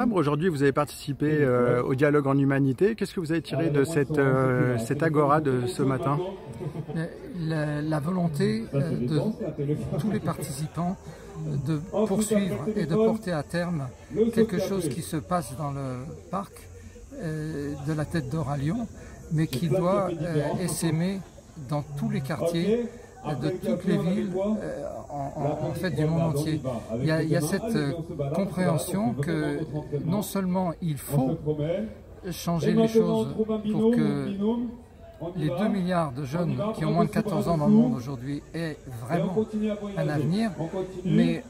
Aujourd'hui, vous avez participé au dialogue en humanité. Qu'est-ce que vous avez tiré de cette agora de ce matin? La volonté de tous les participants de poursuivre et de porter à terme quelque chose qui se passe dans le parc de la Tête d'Or à Lyon, mais qui doit essaimer dans tous les quartiers de toutes les villes en fait du monde entier. Il y a cette compréhension que non seulement il faut changer les choses pour que les 2 milliards de jeunes qui ont moins de 14 ans dans le monde aujourd'hui aient vraiment un avenir, mais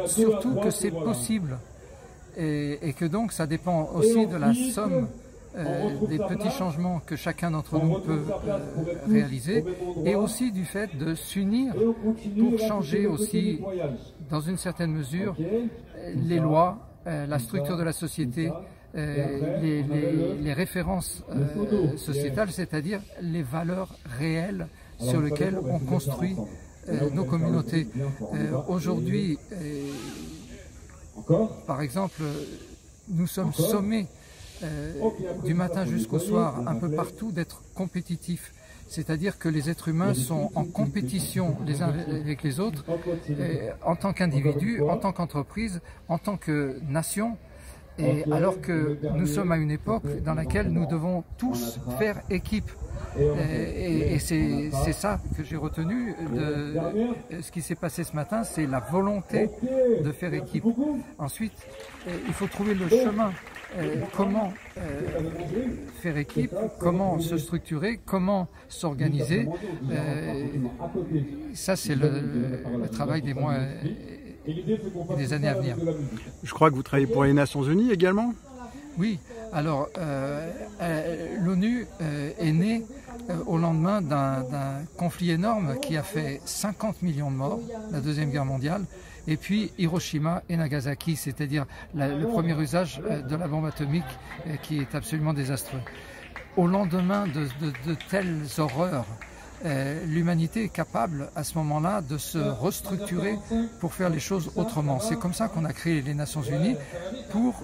surtout que c'est possible et que donc ça dépend aussi de la somme des petits changements que chacun d'entre nous peut réaliser, et aussi du fait de s'unir pour changer aussi, dans une certaine mesure, les lois, la structure de la société, les références sociétales, c'est-à-dire les valeurs réelles sur lesquelles on construit nos communautés. Aujourd'hui, par exemple, nous sommes sommés du matin jusqu'au soir, un peu partout, d'être compétitifs. C'est-à-dire que les êtres humains sont en compétition les uns avec les autres, en tant qu'individus, en tant qu'entreprise, en tant que nation, alors que nous sommes à une époque dans laquelle nous devons tous faire équipe. Et c'est ça que j'ai retenu de ce qui s'est passé ce matin, c'est la volonté de faire équipe. Ensuite, il faut trouver le chemin. Comment faire équipe, comment se structurer, comment s'organiser. Ça, c'est le travail des mois et des années à venir. Je crois que vous travaillez pour les Nations Unies également? Oui, alors l'ONU est née au lendemain d'un conflit énorme qui a fait 50 millions de morts, la Deuxième Guerre mondiale, et puis Hiroshima et Nagasaki, c'est-à-dire le premier usage de la bombe atomique qui est absolument désastreux. Au lendemain de telles horreurs, l'humanité est capable à ce moment-là de se restructurer pour faire les choses autrement. C'est comme ça qu'on a créé les Nations Unies, pour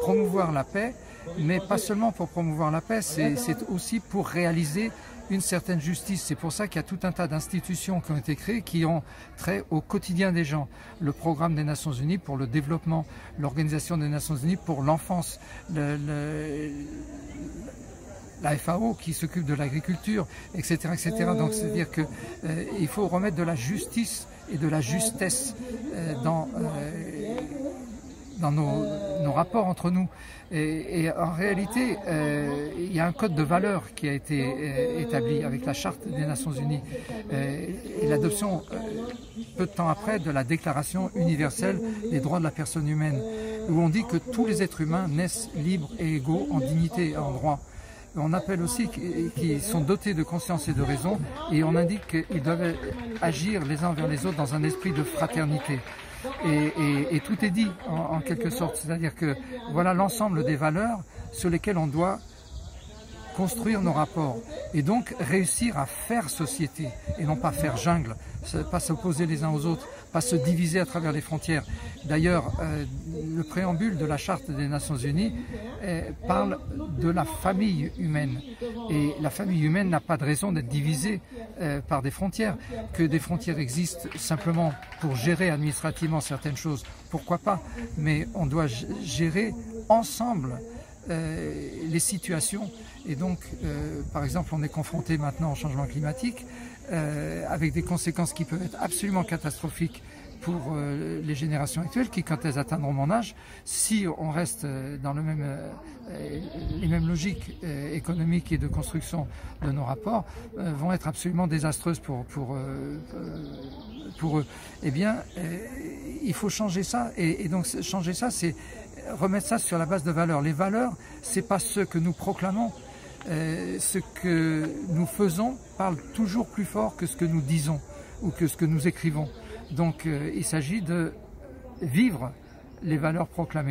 promouvoir la paix, mais pas seulement pour promouvoir la paix, c'est aussi pour réaliser une certaine justice. C'est pour ça qu'il y a tout un tas d'institutions qui ont été créées, qui ont trait au quotidien des gens. Le programme des Nations Unies pour le développement, l'Organisation des Nations Unies pour l'enfance, la FAO qui s'occupe de l'agriculture, etc., etc. Donc c'est-à-dire que il faut remettre de la justice et de la justesse dans nos rapports entre nous. Et en réalité, il y a un code de valeurs qui a été établi avec la Charte des Nations Unies et l'adoption, peu de temps après, de la Déclaration universelle des droits de la personne humaine, où on dit que tous les êtres humains naissent libres et égaux en dignité et en droit. On appelle aussi qu'ils sont dotés de conscience et de raison, et on indique qu'ils doivent agir les uns envers les autres dans un esprit de fraternité. Et tout est dit en quelque sorte, c'est-à-dire que voilà l'ensemble des valeurs sur lesquelles on doit construire nos rapports, et donc réussir à faire société et non pas faire jungle, pas s'opposer les uns aux autres, pas se diviser à travers les frontières. D'ailleurs, le préambule de la Charte des Nations Unies parle de la famille humaine, et la famille humaine n'a pas de raison d'être divisée par des frontières. Que des frontières existent simplement pour gérer administrativement certaines choses, pourquoi pas, mais on doit gérer ensemble les situations. Et donc, par exemple, on est confronté maintenant au changement climatique avec des conséquences qui peuvent être absolument catastrophiques pour les générations actuelles qui, quand elles atteindront mon âge, si on reste dans les mêmes logiques économiques et de construction de nos rapports, vont être absolument désastreuses pour eux. Eh bien, il faut changer ça, et donc changer ça, c'est remettre ça sur la base de valeurs. Les valeurs, c'est pas ce que nous proclamons. Ce que nous faisons parle toujours plus fort que ce que nous disons ou que ce que nous écrivons. Donc il s'agit de vivre les valeurs proclamées.